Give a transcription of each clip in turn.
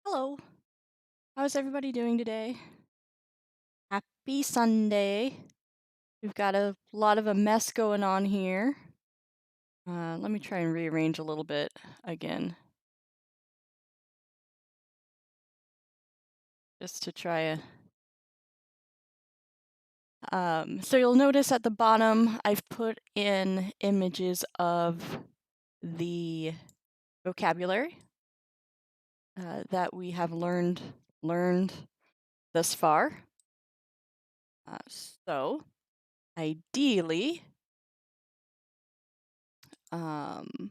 Hello. How's everybody doing today? Happy Sunday. We've got a lot of a mess going on here. Let me try and rearrange a little bit again, just to try a. So you'll notice at the bottom, I've put in images of the vocabulary that we have learned thus far. So ideally, um,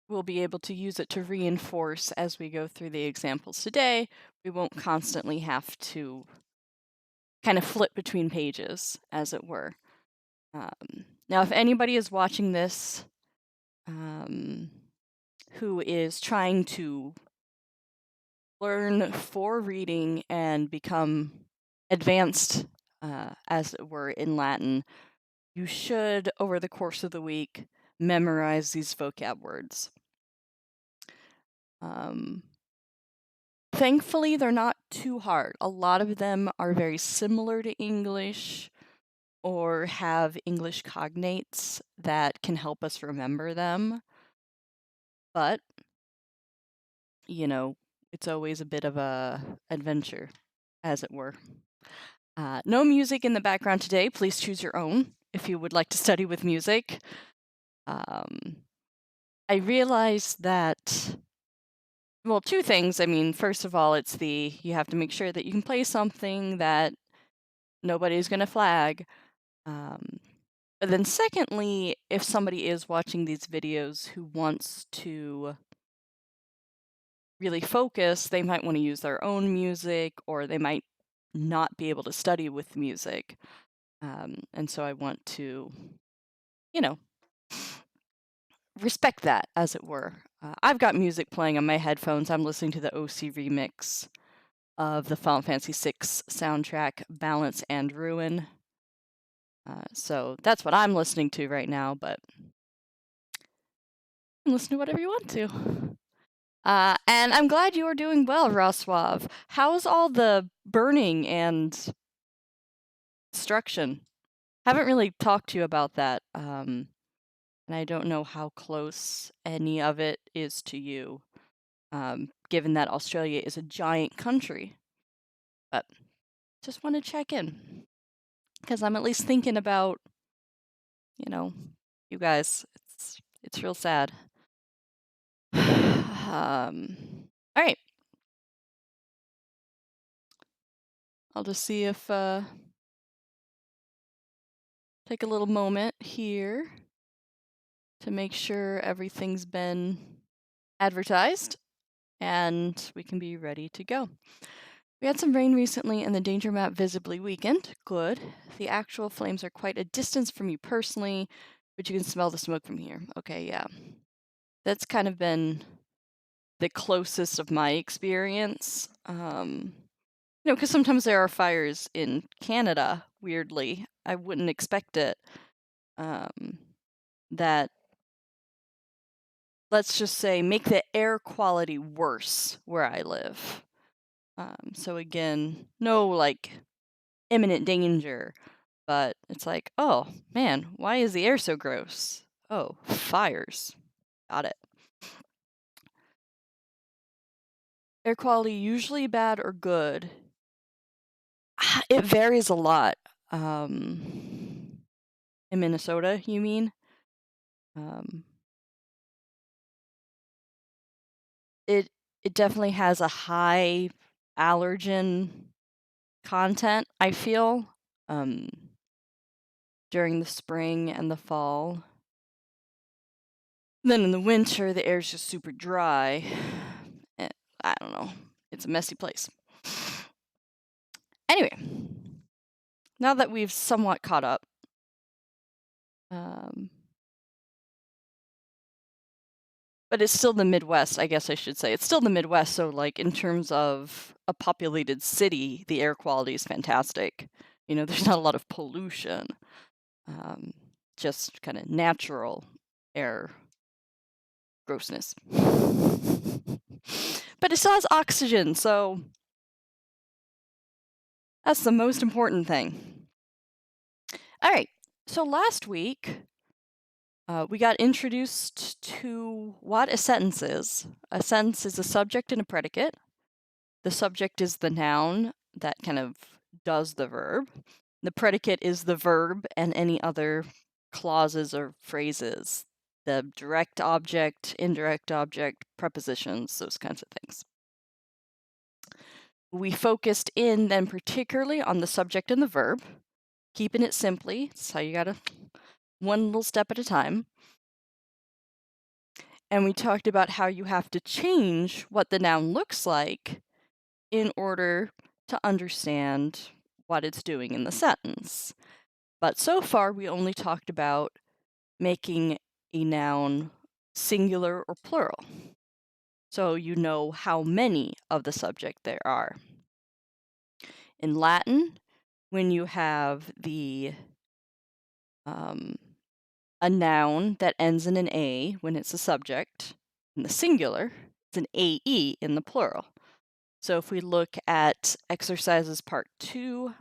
we'll be able to use it to reinforce as we go through the examples today. We won't constantly have to kind of flip between pages, as it were. Now, if anybody is watching this who is trying to learn for reading and become advanced, as it were, in Latin, you should, over the course of the week, memorize these vocab words. Thankfully, they're not too hard. A lot of them are very similar to English or have English cognates that can help us remember them. But, you know, it's always a bit of a adventure, as it were. No music in the background today. Please choose your own if you would like to study with music. I realized that, well, two things. I mean, first of all, you have to make sure that you can play something that nobody's going to flag. But then secondly, if somebody is watching these videos who wants to really focus, they might want to use their own music, or they might not be able to study with music. And so I want to, you know, respect that, as it were. I've got music playing on my headphones. I'm listening to the OC remix of the Final Fantasy VI soundtrack, Balance and Ruin. So that's what I'm listening to right now, but you can listen to whatever you want to. And I'm glad you are doing well, Roswav. How's all the burning and destruction? Haven't really talked to you about that, and I don't know how close any of it is to you, given that Australia is a giant country. But just want to check in, because I'm at least thinking about, you guys. It's real sad. All right. I'll just see if take a little moment here to make sure everything's been advertised and we can be ready to go. We had some rain recently and the danger map visibly weakened. Good. The actual flames are quite a distance from you personally, but you can smell the smoke from here. Okay, yeah. That's kind of been the closest of my experience. Because sometimes there are fires in Canada, weirdly. I wouldn't expect it. That, let's just say, make the air quality worse where I live. So again, no like imminent danger, but it's like, oh man, why is the air so gross? Oh, fires. Got it. Air quality usually bad or good? It varies a lot. In Minnesota, you mean? Um, it it definitely has a high allergen content, I feel, during the spring and the fall. Then in the winter, the air's just super dry. I don't know. It's a messy place. Anyway, now that we've somewhat caught up, but it's still the Midwest, I guess I should say. It's still the Midwest, so like in terms of a populated city, the air quality is fantastic. There's not a lot of pollution, just kind of natural air grossness. But it still has oxygen, so that's the most important thing. All right, so last week we got introduced to what a sentence is. A sentence is a subject and a predicate. The subject is the noun that kind of does the verb. The predicate is the verb and any other clauses or phrases, the direct object, indirect object, prepositions, those kinds of things. We focused in then particularly on the subject and the verb, keeping it simply. That's how you gotta, one little step at a time. And we talked about how you have to change what the noun looks like in order to understand what it's doing in the sentence. But so far, we only talked about making a noun singular or plural. So you know how many of the subject there are. In Latin, when you have a noun that ends in an A when it's a subject, in the singular, it's an AE in the plural. So if we look at exercises part 2,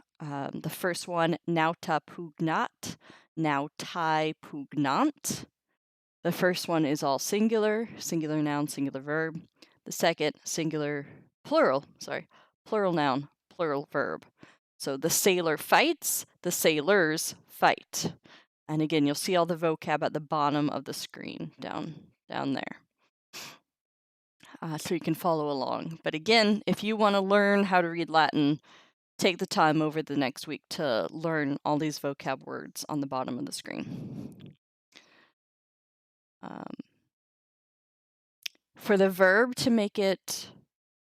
the first one, nauta pugnat, nautai pugnant. The first one is all singular, singular noun, singular verb. The second, plural noun, plural verb. So the sailor fights, the sailors fight. And again, you'll see all the vocab at the bottom of the screen down there. So you can follow along. But again, if you want to learn how to read Latin, take the time over the next week to learn all these vocab words on the bottom of the screen. For the verb to make it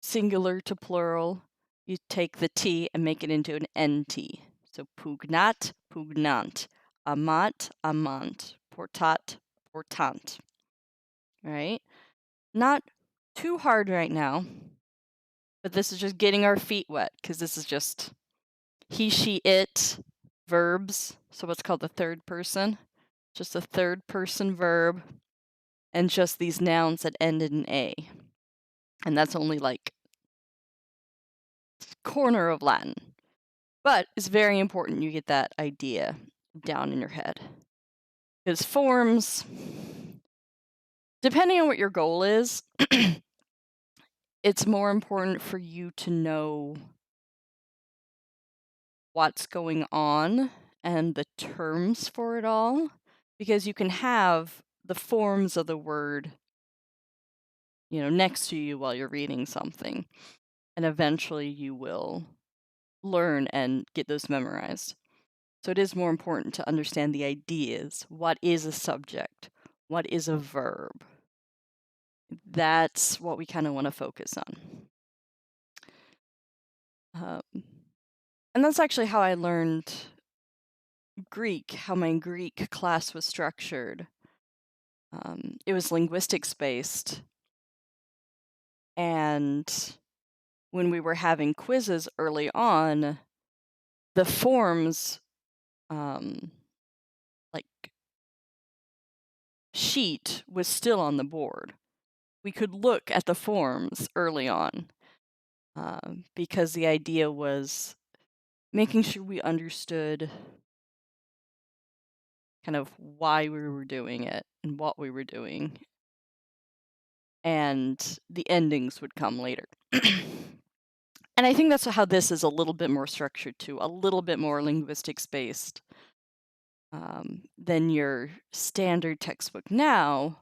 singular to plural, you take the T and make it into an NT. So pugnat, pugnant, amat, amant, portat, portant. All right? Not too hard right now, but this is just getting our feet wet because this is just he, she, it verbs. So what's called the third person. Just a third person verb and just these nouns that end in A. And that's only like corner of Latin. But it's very important you get that idea down in your head. Because forms, depending on what your goal is, it's more important for you to know what's going on and the terms for it all. Because you can have the forms of the word, next to you while you're reading something. And eventually you will learn and get those memorized. So it is more important to understand the ideas. What is a subject? What is a verb? That's what we kind of want to focus on. And that's actually how I learned Greek, how my Greek class was structured. It was linguistics based. And when we were having quizzes early on, the forms, like sheet was still on the board. We could look at the forms early on because the idea was making sure we understood kind of why we were doing it and what we were doing. And the endings would come later. And I think that's how this is a little bit more structured too, a little bit more linguistics based than your standard textbook now,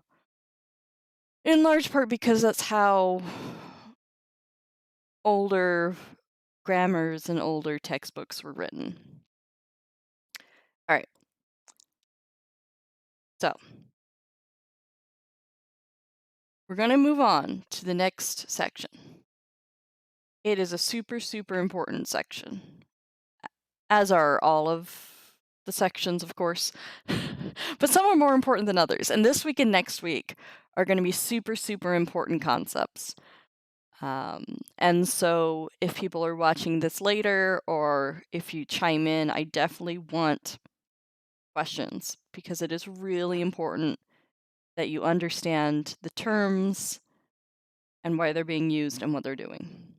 in large part because that's how older grammars and older textbooks were written. All right. So we're going to move on to the next section. It is a super, super important section, as are all of the sections, of course, but some are more important than others. And this week and next week are going to be super, super important concepts. And so if people are watching this later or if you chime in, I definitely want questions because it is really important that you understand the terms and why they're being used and what they're doing.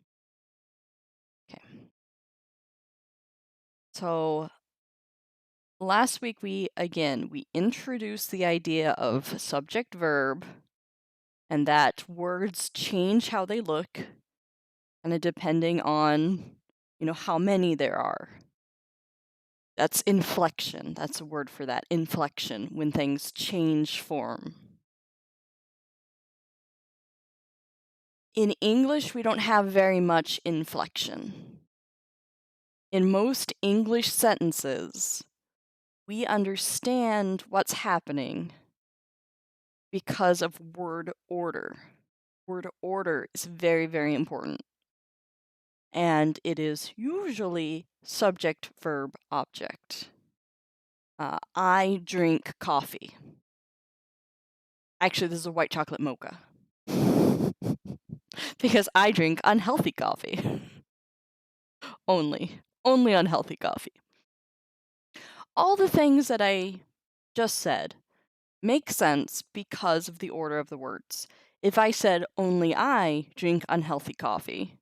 Okay. So last week we introduced the idea of subject verb and that words change how they look and depending on, how many there are. That's inflection. That's a word for that. Inflection, when things change form. In English, we don't have very much inflection. In most English sentences, we understand what's happening because of word order. Word order is very, very important. And it is usually subject, verb, object. I drink coffee. Actually, this is a white chocolate mocha. Because I drink unhealthy coffee. Only unhealthy coffee. All the things that I just said make sense because of the order of the words. If I said only I drink unhealthy coffee,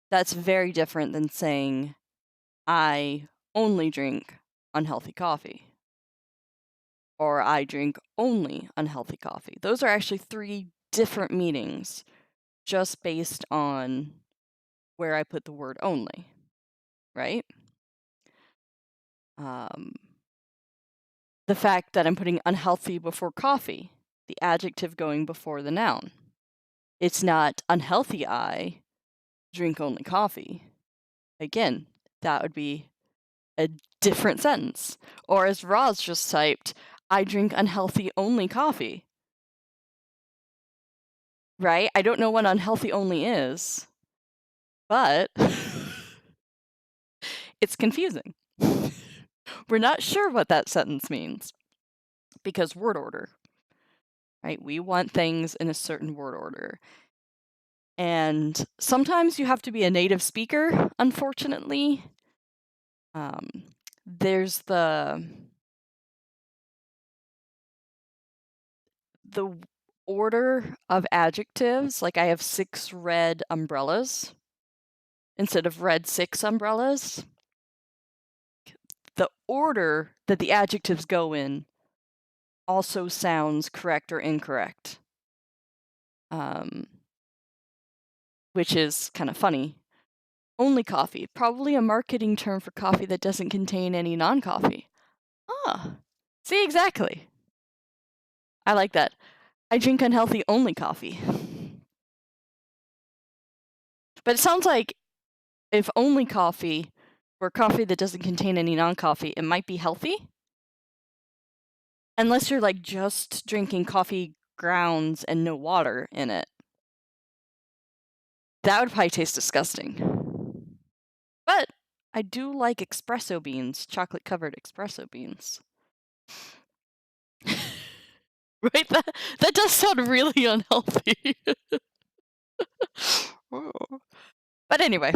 that's very different than saying I only drink unhealthy coffee. Or I drink only unhealthy coffee. Those are actually three different meanings just based on where I put the word only, right? The fact that I'm putting unhealthy before coffee, the adjective going before the noun. It's not unhealthy I drink only coffee. Again, that would be a different sentence. Or as Roz just typed, I drink unhealthy only coffee. Right? I don't know what unhealthy only is, but it's confusing. We're not sure what that sentence means because word order, right? We want things in a certain word order. And sometimes you have to be a native speaker, unfortunately. There's the order of adjectives. Like I have 6 red umbrellas instead of red 6 umbrellas. The order that the adjectives go in also sounds correct or incorrect, which is kind of funny. Only coffee, probably a marketing term for coffee that doesn't contain any non-coffee. Ah, see, exactly. I like that. I drink unhealthy only coffee. But it sounds like if only coffee or coffee that doesn't contain any non-coffee, it might be healthy. Unless you're like just drinking coffee grounds and no water in it. That would probably taste disgusting. But I do like espresso beans, chocolate-covered espresso beans. Right? That does sound really unhealthy. But anyway,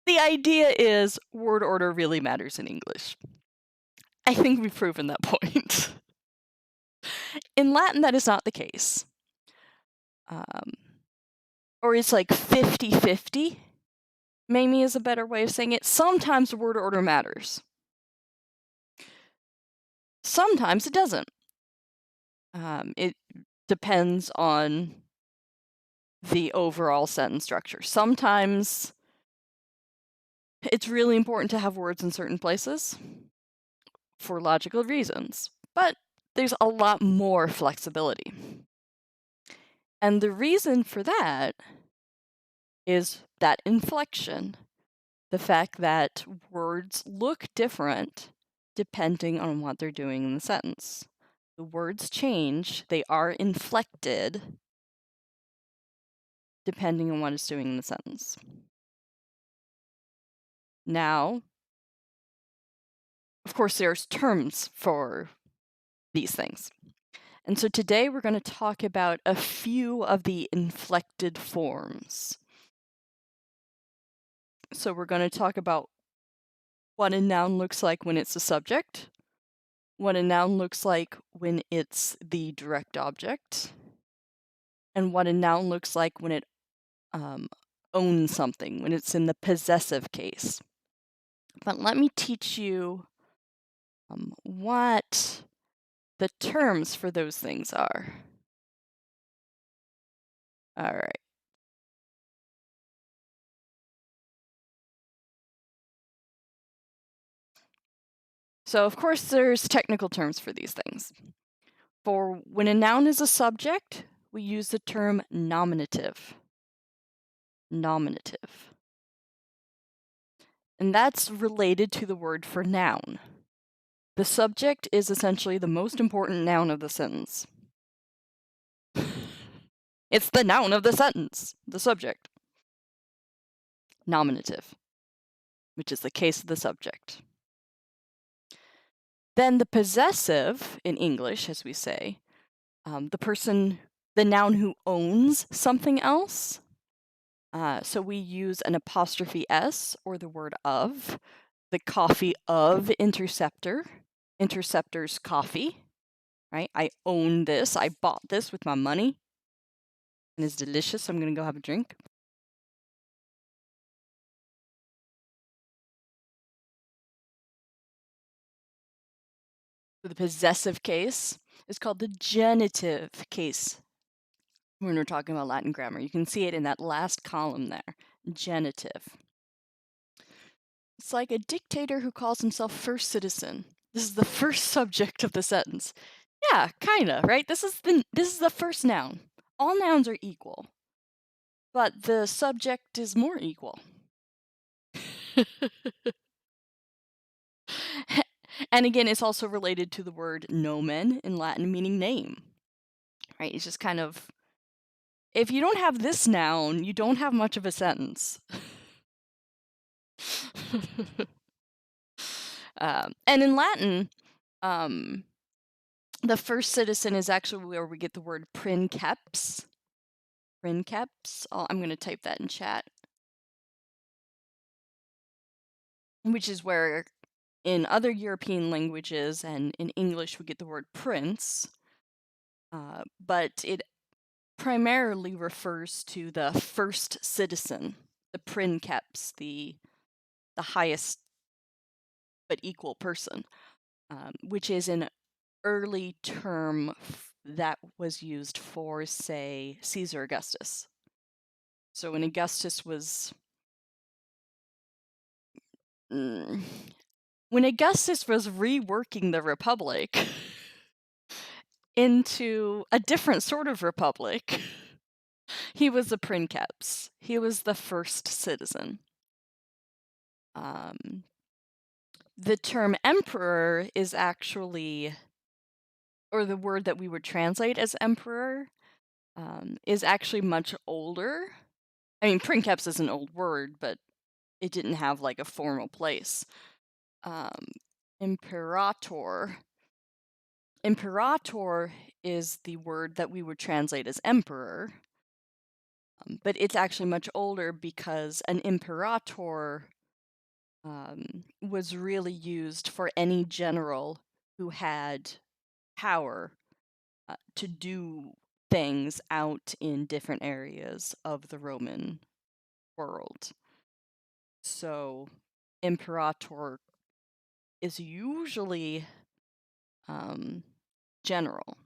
the idea is word order really matters in English. I think we've proven that point. In Latin, that is not the case. Or it's like 50-50, maybe is a better way of saying it. Sometimes word order matters. Sometimes it doesn't. It depends on the overall sentence structure. Sometimes it's really important to have words in certain places for logical reasons, but there's a lot more flexibility. And the reason for that is that inflection, the fact that words look different depending on what they're doing in the sentence. The words change, they are inflected depending on what it's doing in the sentence. Now, of course, there's terms for these things. And so today we're going to talk about a few of the inflected forms. So we're going to talk about what a noun looks like when it's a subject. what a noun looks like when it's the direct object, and what a noun looks like when it owns something, when it's in the possessive case. But let me teach you what the terms for those things are. All right. So, of course, there's technical terms for these things. For when a noun is a subject, we use the term nominative. Nominative. And that's related to the word for noun. The subject is essentially the most important noun of the sentence. It's the noun of the sentence, the subject. Nominative, which is the case of the subject. Then the possessive, in English, as we say, the noun who owns something else. So we use an apostrophe S or the word of. The coffee of Interceptor. Interceptor's coffee, right? I own this. I bought this with my money. And it's delicious, so I'm going to go have a drink. So the possessive case is called the genitive case when we're talking about Latin grammar. You can see it in that last column there, genitive. It's like a dictator who calls himself first citizen. This is the first subject of the sentence. Yeah, kinda, right? This is the first noun. All nouns are equal, but the subject is more equal. And again, it's also related to the word nomen in Latin, meaning name. Right? It's just kind of, if you don't have this noun, you don't have much of a sentence. And in Latin, the first citizen is actually where we get the word princeps. Princeps. I'm going to type that in chat. Which is where in other European languages and in English we get the word prince. But it primarily refers to the first citizen, the princeps, the highest but equal person, which is an early term that was used for, say, Caesar Augustus. So when Augustus was reworking the republic into a different sort of republic, he was a princeps. He was the first citizen. The term emperor is actually, or the word that we would translate as emperor, is actually much older. I mean, princeps is an old word, but it didn't have like a formal place. Imperator. Imperator is the word that we would translate as emperor, but it's actually much older because an imperator was really used for any general who had power to do things out in different areas of the Roman world. So, imperator is usually general.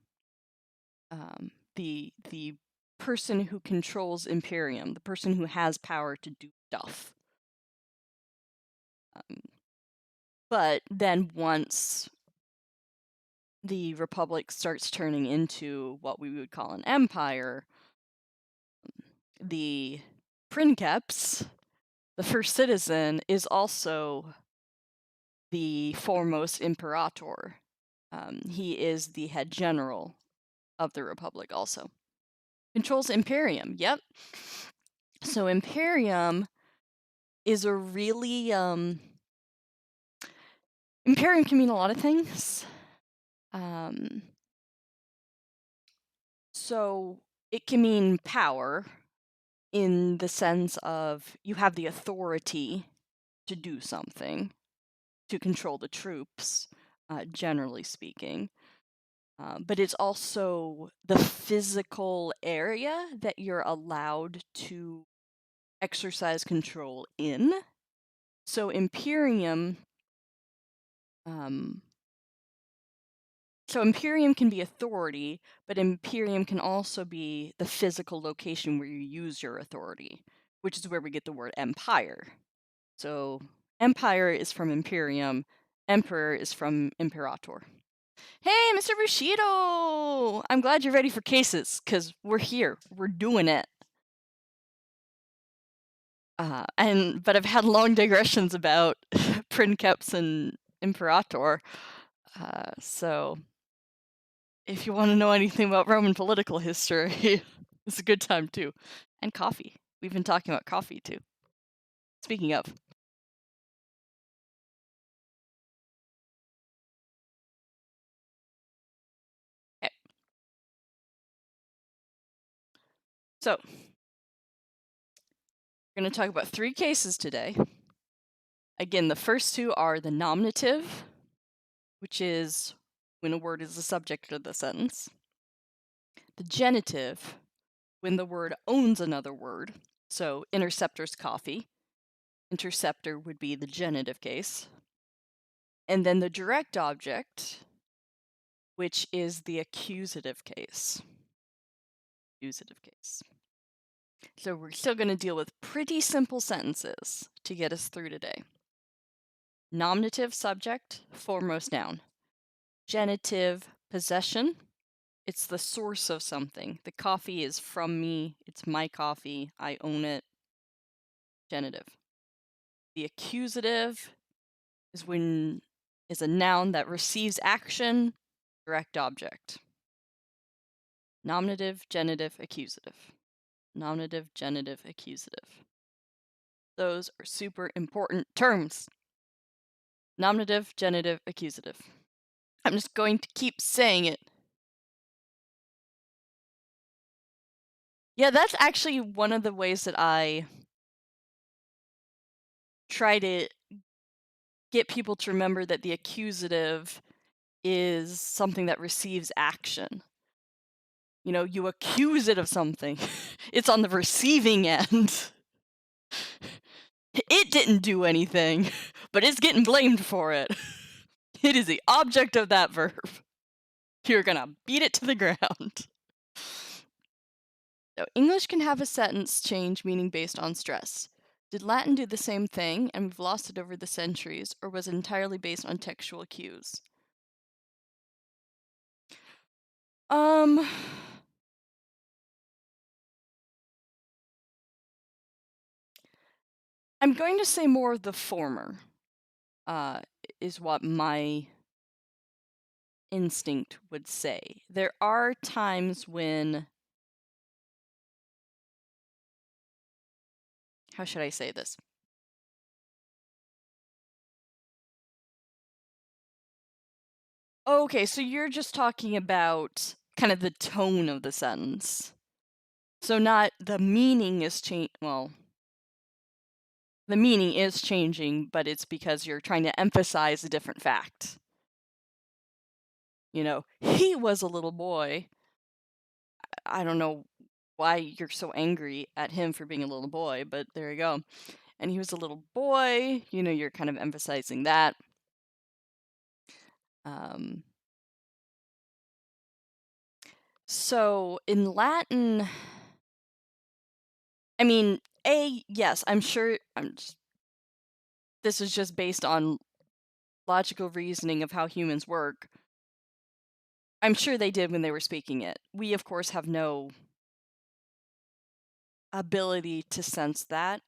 The person who controls imperium, the person who has power to do stuff. But then once the republic starts turning into what we would call an empire, the princeps, the first citizen, is also the foremost imperator. He is the head general of the republic also. Controls imperium, yep. So imperium is a really, imperium can mean a lot of things. So it can mean power in the sense of you have the authority to do something, to control the troops. generally speaking. But it's also the physical area that you're allowed to exercise control in. So Imperium, um, Imperium can be authority, but Imperium can also be the physical location where you use your authority, which is where we get the word empire. So empire is from Imperium, emperor is from imperator. Hey, Mr. Bushido! I'm glad you're ready for cases, because we're here. We're doing it. But I've had long digressions about princeps and imperator. So if you want to know anything about Roman political history, it's a good time too. And coffee. We've been talking about coffee too. Speaking of. Okay. So we're going to talk about 3 cases today. Again, the first 2 are the nominative, which is when a word is the subject of the sentence. The genitive, when the word owns another word. So interceptor's coffee. Interceptor would be the genitive case. And then the direct object, which is the accusative case. Accusative case. So we're still going to deal with pretty simple sentences to get us through today. Nominative subject, foremost noun. Genitive possession, it's the source of something. The coffee is from me, it's my coffee, I own it. Genitive. The accusative is a noun that receives action, direct object. Nominative, genitive, accusative. Nominative, genitive, accusative. Those are super important terms. Nominative, genitive, accusative. I'm just going to keep saying it. Yeah, that's actually one of the ways that I try to get people to remember that the accusative is something that receives action. You know, you accuse it of something. It's on the receiving end. It didn't do anything, but it's getting blamed for it. It is the object of that verb. You're gonna beat it to the ground. So English can have a sentence change meaning based on stress. Did Latin do the same thing and we've lost it over the centuries, or was it entirely based on textual cues? Um, I'm going to say more of the former, uh, is what my instinct would say. There are times when, how should I say this? Okay, so you're just talking about kind of the tone of the sentence. So not the meaning is well, the meaning is changing, but it's because you're trying to emphasize a different fact. You know, he was a little boy. I don't know why you're so angry at him for being a little boy, but there you go. And he was a little boy, you know, you're kind of emphasizing that. Um, so in Latin, I mean, yes, I'm sure this is just based on logical reasoning of how humans work. I'm sure they did when they were speaking it. We, of course, have no ability to sense that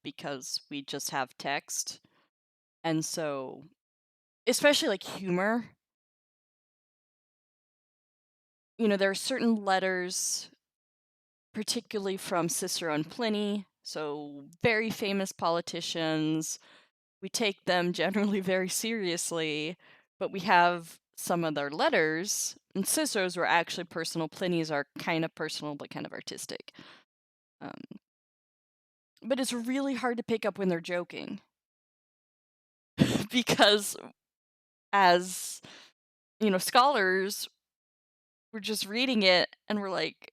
because we just have text. And so, especially like humor, you know, there are certain letters, particularly from Cicero and Pliny, so very famous politicians. We take them generally very seriously, but we have some of their letters, and Cicero's were actually personal. Pliny's are kind of personal, but kind of artistic. But it's really hard to pick up when they're joking because as, scholars, we're just reading it and we're like,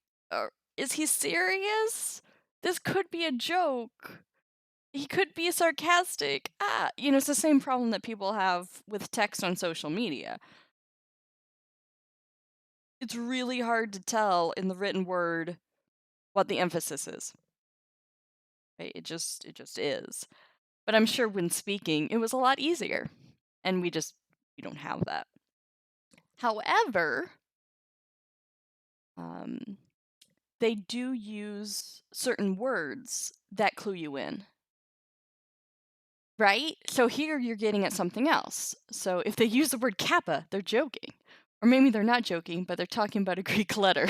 is he serious? This could be a joke. He could be sarcastic. It's the same problem that people have with text on social media. It's really hard to tell in the written word what the emphasis is. Right? It just is. But I'm sure when speaking, it was a lot easier. And we don't have that. However, um, they do use certain words that clue you in. Right? So here you're getting at something else. So if they use the word kappa, they're joking. Or maybe they're not joking, but they're talking about a Greek letter.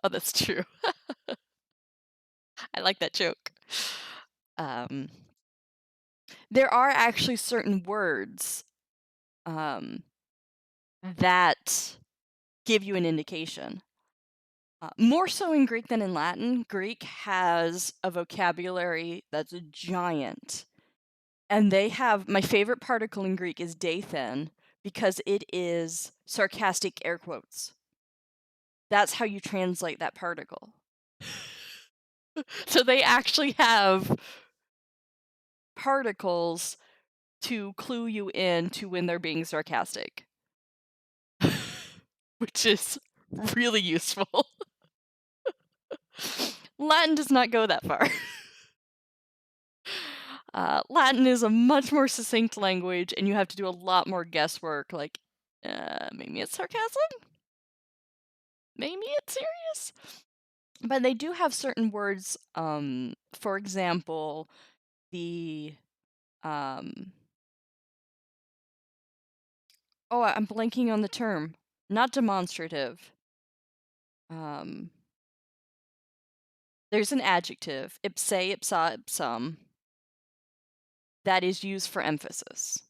Oh, that's true. I like that joke. Um, there are actually certain words that give you an indication. More so in Greek than in Latin. Greek has a vocabulary that's giant. And they have my favorite particle in Greek is dathen because it is sarcastic air quotes. That's how you translate that particle. So they actually have particles to clue you in to when they're being sarcastic, which is really useful. Latin does not go that far. Latin is a much more succinct language, and you have to do a lot more guesswork. Like, maybe it's sarcasm? Maybe it's serious? But they do have certain words. For example, the I'm blanking on the term. Not demonstrative. There's an adjective, ipse, ipsa, ipsum, that is used for emphasis.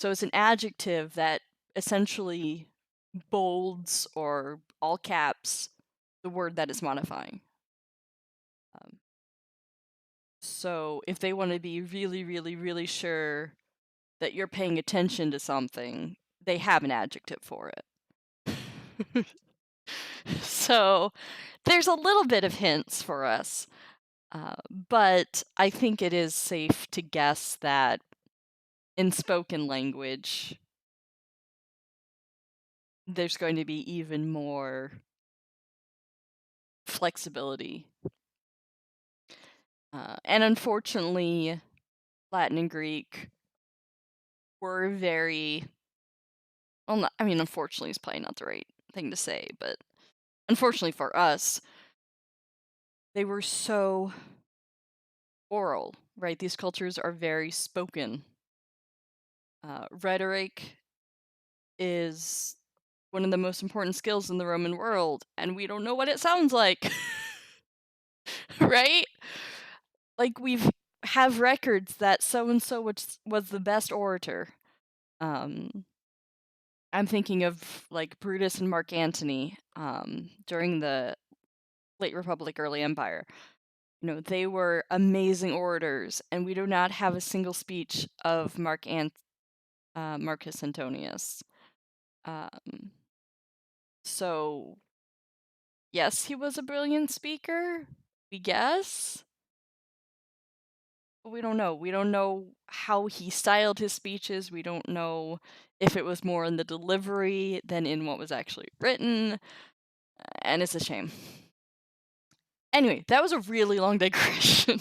So it's an adjective that essentially bolds or all caps the word that it's modifying. So if they want to be really, really, really sure that you're paying attention to something, they have an adjective for it. So there's a little bit of hints for us, but I think it is safe to guess that in spoken language, there's going to be even more flexibility. And unfortunately, Latin and Greek were very, well, unfortunately is probably not the right thing to say, but unfortunately for us, they were so oral, right? These cultures are very spoken. Rhetoric is one of the most important skills in the Roman world, and we don't know what it sounds like. Right? Like we've have records that so and so was the best orator. Um, I'm thinking of like Brutus and Mark Antony during the late Republic, early Empire. They were amazing orators, and we do not have a single speech of Marcus Antonius. So yes, he was a brilliant speaker, we guess. But we don't know. We don't know how he styled his speeches. We don't know if it was more in the delivery than in what was actually written. And it's a shame. Anyway, that was a really long digression.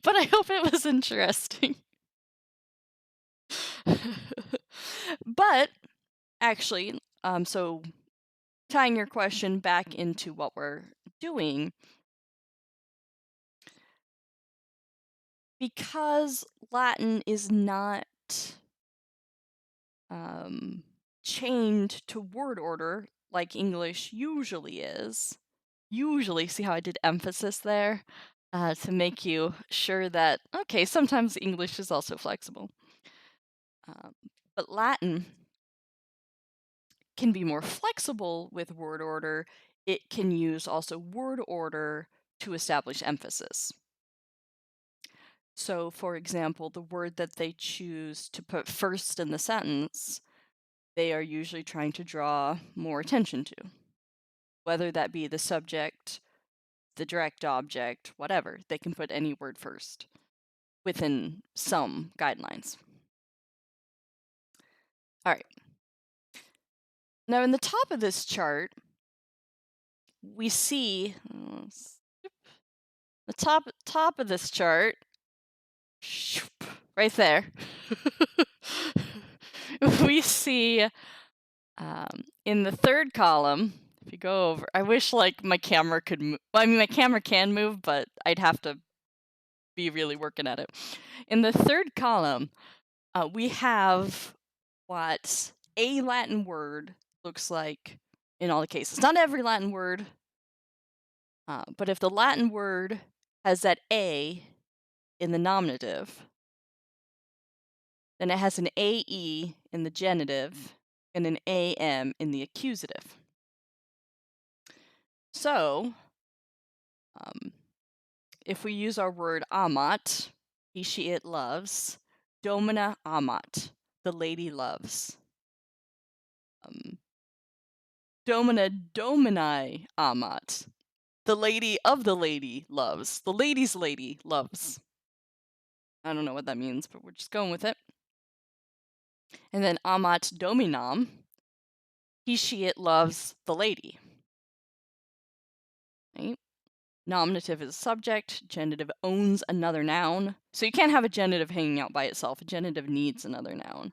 But I hope it was interesting. But actually, so tying your question back into what we're doing, because Latin is not chained to word order like English usually is. Usually, see how I did emphasis there? To make you sure that, okay, sometimes English is also flexible. But Latin can be more flexible with word order. It can use also word order to establish emphasis. So, for example, the word that they choose to put first in the sentence, they are usually trying to draw more attention to, whether that be the subject, the direct object, whatever. They can put any word first within some guidelines. All right. Now, in the top of this chart, we see the top of this chart, right there. We see in the third column. If you go over, I wish like my camera could move. Well, I mean, my camera can move, but I'd have to be really working at it. In the third column, we have what a Latin word looks like in all the cases. Not every Latin word, but if the Latin word has that a in the nominative, then it has an ae in the genitive and an am in the accusative. So, if we use our word amat, he, she, it loves, domina amat, the lady loves. Domina domini amat, the lady of the lady loves, the lady's lady loves. I don't know what that means, but we're just going with it. And then amat dominam, he, she, it loves the lady. Right? Nominative is a subject, genitive owns another noun. So you can't have a genitive hanging out by itself. A genitive needs another noun.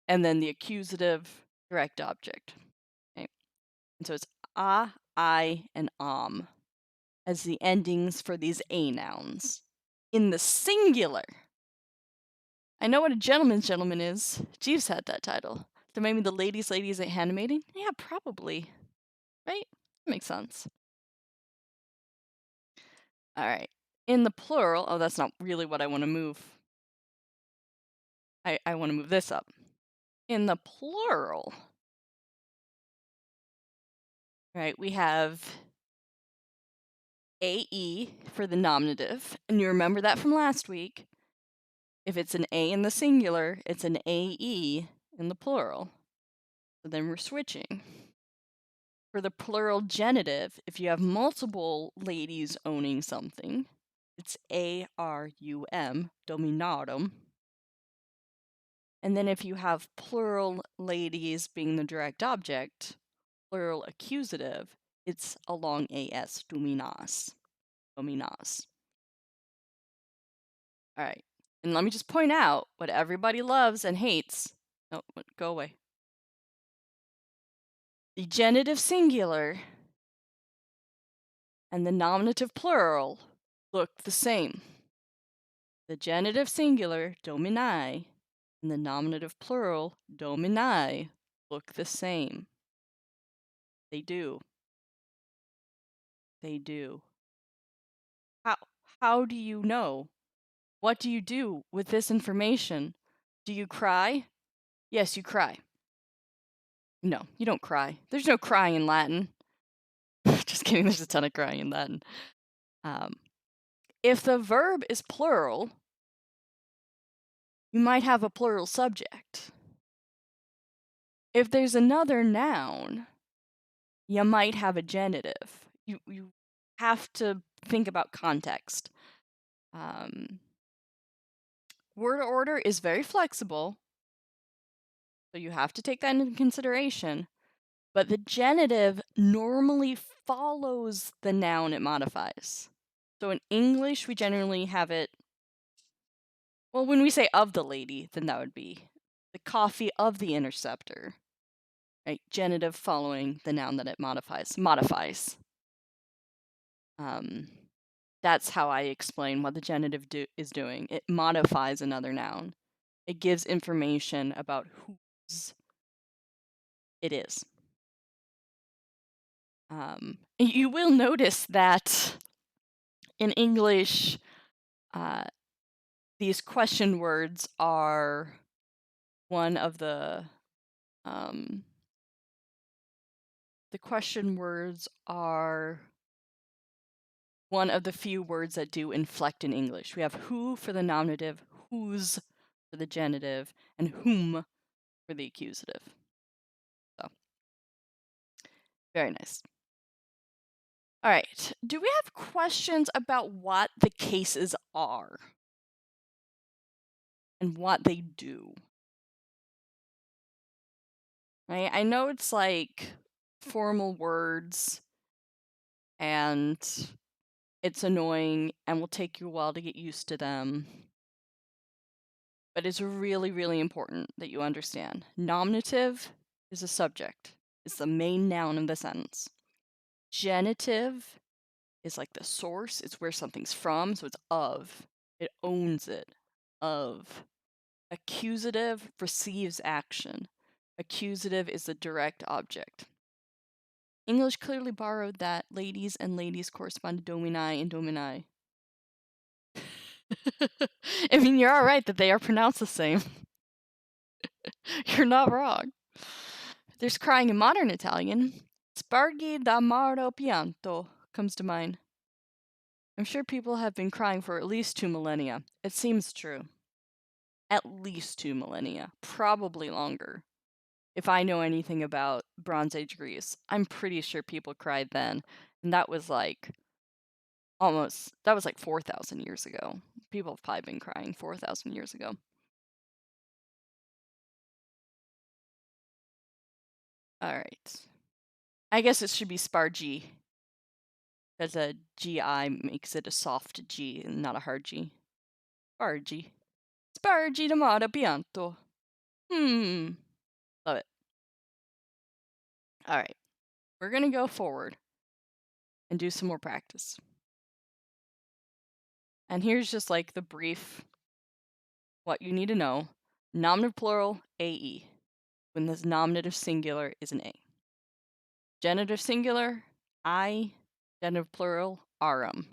And then the accusative, direct object. Okay? And so it's a, I, and as the endings for these a nouns. In the singular. I know what a gentleman's gentleman is. Jeeves had that title. So maybe the lady's lady is handmaiden? Yeah, probably. Right? That makes sense. All right. In the plural, oh, that's not really what I want to move. I want to move this up. In the plural, right, we have AE for the nominative. And you remember that from last week. If it's an A in the singular, it's an AE in the plural. So then we're switching. For the plural genitive, if you have multiple ladies owning something, it's ARUM, dominatum. And then if you have plural ladies being the direct object, plural accusative, it's along AS, dominas. Dominas. All right. And let me just point out what everybody loves and hates. Oh, go away. The genitive singular and the nominative plural look the same. The genitive singular, domini, and the nominative plural, domini, look the same. They do. They do. How do you know? What do you do with this information? Do you cry? Yes, you cry. No, you don't cry. There's no crying in Latin. Just kidding, there's a ton of crying in Latin. If the verb is plural, you might have a plural subject. If there's another noun, you might have a genitive. You have to think about context. Word order is very flexible, so you have to take that into consideration. But the genitive normally follows the noun it modifies. So in English, we generally have it, well, when we say of the lady, then that would be the coffee of the interceptor. Right? Genitive following the noun that it modifies. That's how I explain what the genitive is doing. It modifies another noun. It gives information about whose it is. You will notice that in English, these question words are one of the question words are one of the few words that do inflect in English. We have who for the nominative, whose for the genitive, and whom for the accusative. So, very nice. All right. Do we have questions about what the cases are and what they do? Right? I know it's like formal words and it's annoying and will take you a while to get used to them. But it's really, really important that you understand. Nominative is a subject. It's the main noun in the sentence. Genitive is like the source. It's where something's from, so it's of. It owns it. Of. Accusative receives action. Accusative is the direct object. English clearly borrowed that ladies and ladies correspond to domini and domini. I mean, you're all right that they are pronounced the same. You're not wrong. There's crying in modern Italian. Spargi d'amaro pianto comes to mind. I'm sure people have been crying for at least 2 millennia. It seems true. At least 2 millennia. Probably longer. If I know anything about Bronze Age Greece, I'm pretty sure people cried then. And that was like 4,000 years ago. People have probably been crying 4,000 years ago. All right. I guess it should be Spargi. Because a GI makes it a soft G and not a hard G. Spargi. Spargi d'amaro pianto. Love it. All right. We're going to go forward and do some more practice. And here's just like the brief what you need to know. Nominative plural, AE. When this nominative singular is an A. Genitive singular, I. Genitive plural, arum.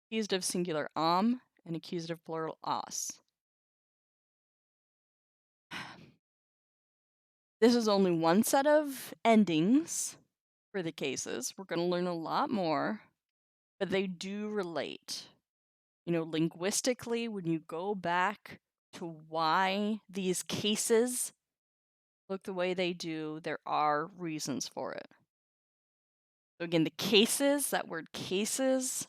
Accusative singular, and accusative plural, os. This is only one set of endings for the cases. We're going to learn a lot more, but they do relate. You know, linguistically, when you go back to why these cases look the way they do, there are reasons for it. So again, the cases, that word cases,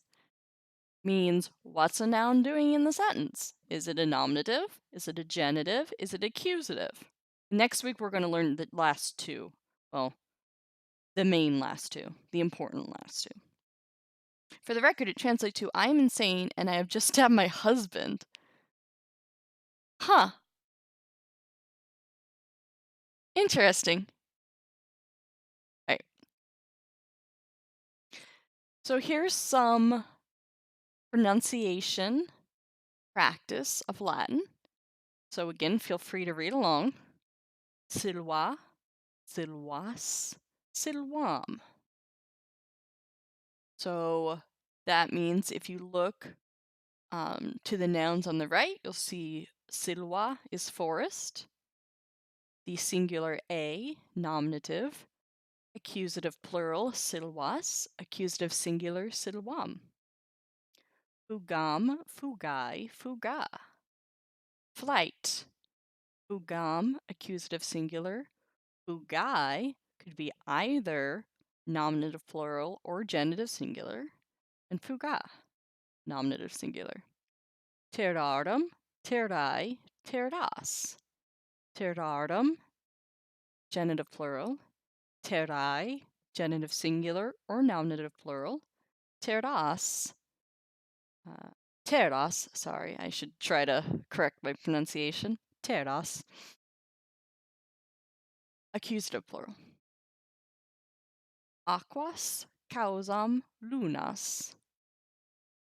means what's a noun doing in the sentence? Is it a nominative? Is it a genitive? Is it accusative? Next week, we're going to learn the last two. Well, the main last two, the important last two. For the record, it translates to I am insane and I have just stabbed my husband. Huh. Interesting. All right. So here's some pronunciation practice of Latin. So again, feel free to read along. Silva, silvas, silvam. So that means if you look to the nouns on the right, you'll see silva is forest, the singular a, nominative, accusative plural, silvas, accusative singular, silvam. Fugam, fugai, fuga. Flight, fugam, accusative singular, fugai could be either nominative plural or genitive singular, and fuga, nominative singular. Terrarum, terrai, terras. Terrarum, genitive plural. Terrai, genitive singular or nominative plural. Terras, terras, sorry, I should try to correct my pronunciation. Terras, accusative plural. Aquas, causam, lunas.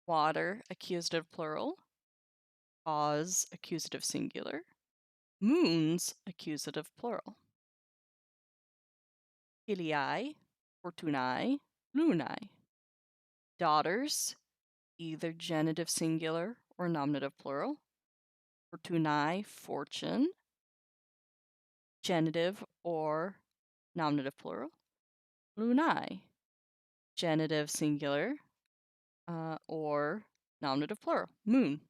Water, accusative plural. Cause, accusative singular. Moons, accusative plural. Filii, fortunae, lunae. Daughters, either genitive singular or nominative plural. Fortunae, fortune. Genitive or nominative plural. Lunae, genitive singular or nominative plural, moon.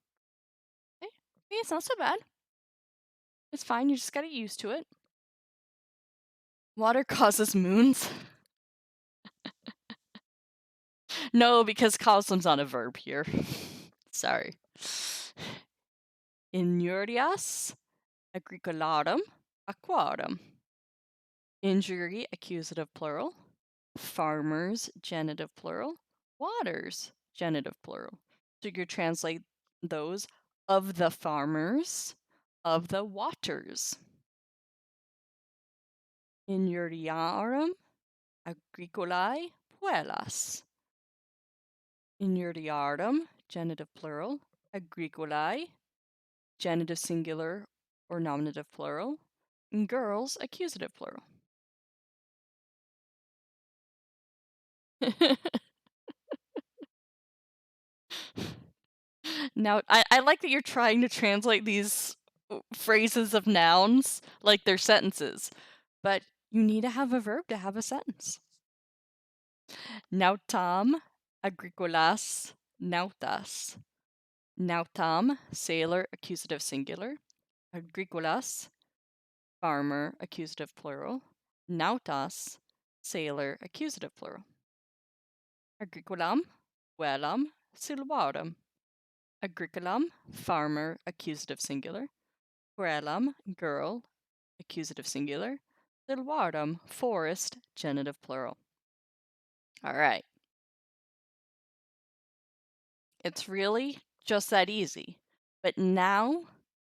Okay, it's not so bad. It's fine, you just gotta get used to it. Water causes moons? No, because causeum's not a verb here. Sorry. Injurias agricolarum aquarum. Injury, accusative plural. Farmers, genitive plural. Waters, genitive plural. So you could translate those of the farmers, of the waters. Injuriarum agricolae puellas. Injuriarum, genitive plural. Agricolae, genitive singular or nominative plural. And girls, accusative plural. Now, I like that you're trying to translate these phrases of nouns like they're sentences, but you need to have a verb to have a sentence. Nautam agricolas nautas. Nautam, sailor, accusative singular. Agricolas, farmer, accusative plural. Nautas, sailor, accusative plural. Agricolam, puellam, silvarum. Agricolam, farmer, accusative singular. Puellam, girl, accusative singular. Silvarum, forest, genitive plural. All right. It's really just that easy. But now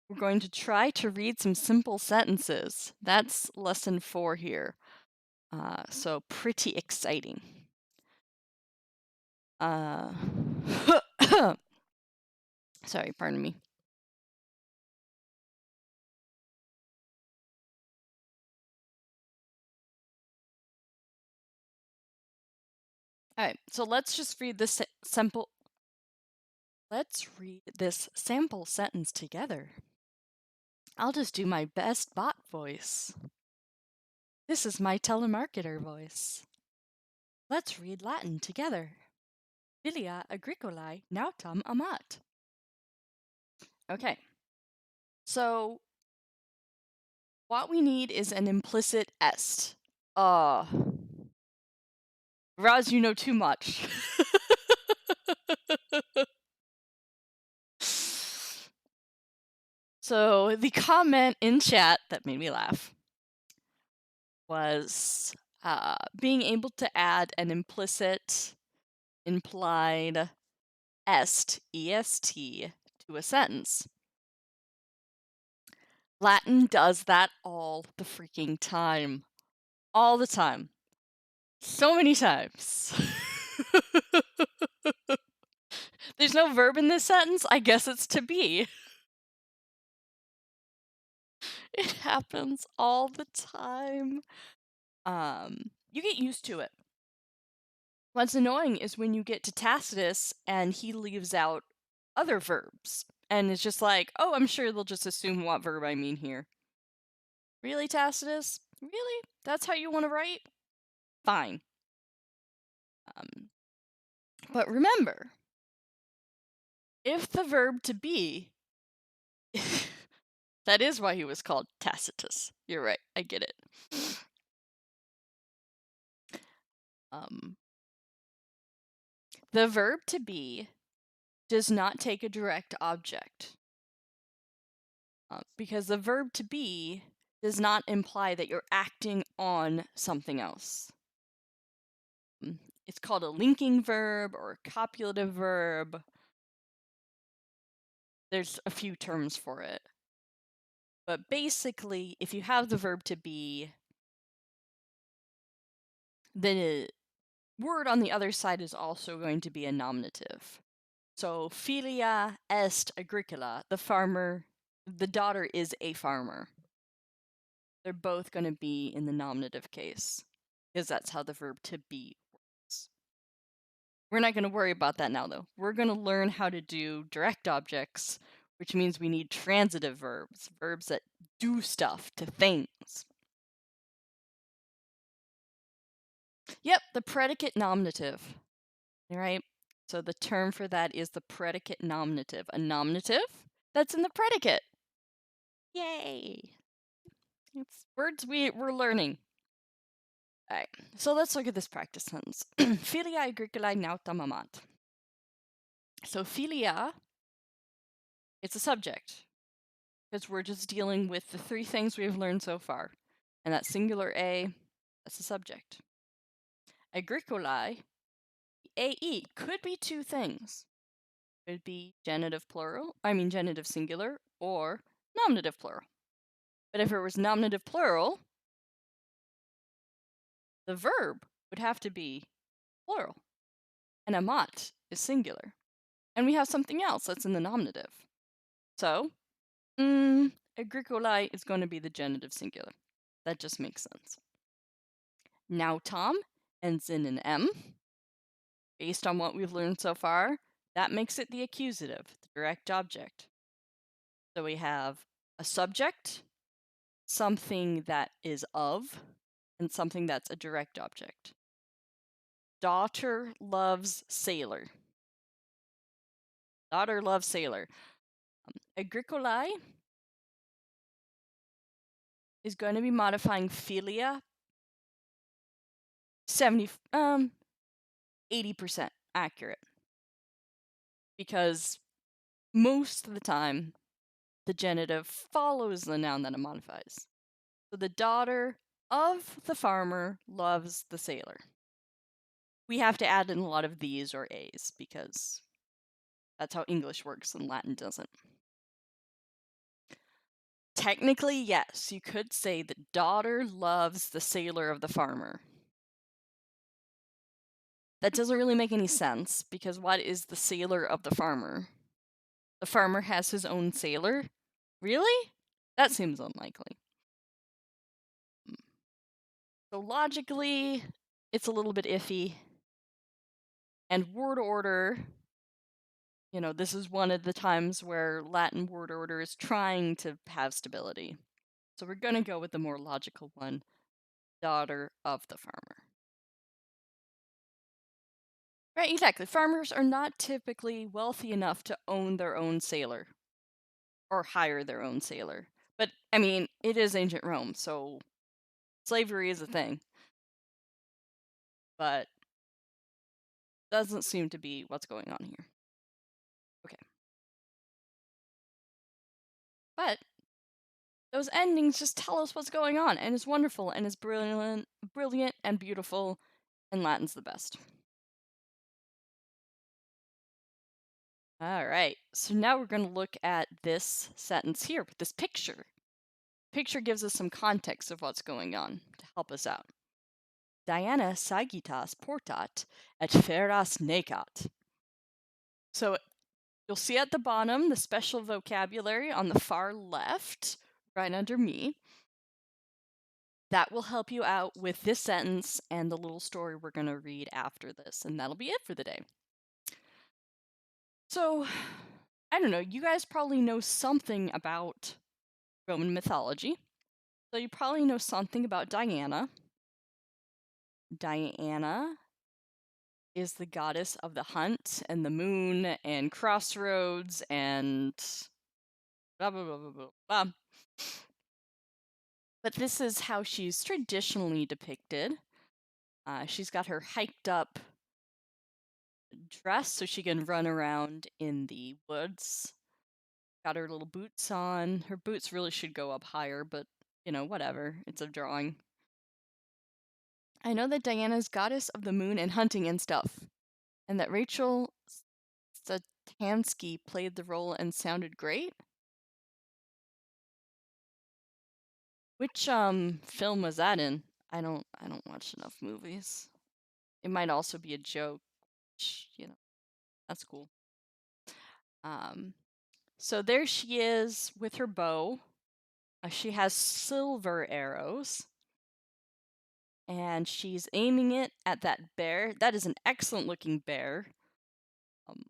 we're going to try to read some simple sentences. That's lesson 4 here. So pretty exciting. Sorry, pardon me. All right, so let's just read this sample. Let's read this sample sentence together. I'll just do my best bot voice. This is my telemarketer voice. Let's read Latin together. Filia agricolae nautam amat. Okay, so what we need is an implicit est. Raz, you know too much. So the comment in chat that made me laugh was being able to add an implicit, implied est, est, to a sentence. Latin does that all the freaking time. All the time. So many times. There's no verb in this sentence. I guess it's to be. It happens all the time. You get used to it. What's annoying is when you get to Tacitus and he leaves out other verbs. And it's just like, oh, I'm sure they'll just assume what verb I mean here. Really, Tacitus? Really? That's how you want to write? Fine. But remember, if the verb to be, that is why he was called Tacitus. You're right, I get it. The verb to be does not take a direct object. Because the verb to be does not imply that you're acting on something else. It's called a linking verb or a copulative verb. There's a few terms for it. But basically, if you have the verb to be, the word on the other side is also going to be a nominative. So, filia est agricola, the daughter is a farmer. They're both going to be in the nominative case, because that's how the verb to be works. We're not going to worry about that now, though. We're going to learn how to do direct objects, which means we need transitive verbs, verbs that do stuff to things. Yep, the predicate nominative, right? So the term for that is the predicate nominative. A nominative that's in the predicate. Yay! It's words we're learning. Alright, so let's look at this practice sentence. Philia agricolae nauta mamat. So philia, it's a subject. Because we're just dealing with the three things we've learned so far. And that singular A, that's the subject. Agricolae, AE, could be two things. Could be genitive singular, or nominative plural. But if it was nominative plural, the verb would have to be plural. And amat is singular. And we have something else that's in the nominative. So, agricolae is going to be the genitive singular. That just makes sense. Nautam ends in an M. Based on what we've learned so far, that makes it the accusative, the direct object. So we have a subject, something that is of, and something that's a direct object. Daughter loves sailor. Daughter loves sailor. Agricolae is going to be modifying philia 80% accurate. Because most of the time, the genitive follows the noun that it modifies. So the daughter of the farmer loves the sailor. We have to add in a lot of these or a's because that's how English works and Latin doesn't. Technically, yes, you could say the daughter loves the sailor of the farmer. That doesn't really make any sense because what is the sailor of the farmer? The farmer has his own sailor? Really? That seems unlikely. So logically, it's a little bit iffy. And word order, this is one of the times where Latin word order is trying to have stability. So we're going to go with the more logical one, daughter of the farmer. Right, exactly. Farmers are not typically wealthy enough to own their own sailor or hire their own sailor. But, it is ancient Rome, so slavery is a thing. But doesn't seem to be what's going on here. Okay. But those endings just tell us what's going on, and it's wonderful, and it's brilliant and beautiful, and Latin's the best. All right, so now we're going to look at this sentence here with this picture. Picture gives us some context of what's going on to help us out. Diana sagitas portat et feras necat. So you'll see at the bottom the special vocabulary on the far left, right under me. That will help you out with this sentence and the little story we're going to read after this, and that'll be it for the day. So, I don't know, you guys probably know something about Roman mythology. So you probably know something about Diana. Diana is the goddess of the hunt and the moon and crossroads and blah blah blah blah blah blah. But this is how she's traditionally depicted. She's got her hiked up dress so she can run around in the woods. Got her little boots on. Her boots really should go up higher, but whatever. It's a drawing. I know that Diana's goddess of the moon and hunting and stuff, and that Rachel Satansky played the role and sounded great. Which film was that in? I don't watch enough movies. It might also be a joke, which, that's cool. So there she is with her bow. She has silver arrows. And she's aiming it at that bear. That is an excellent looking bear.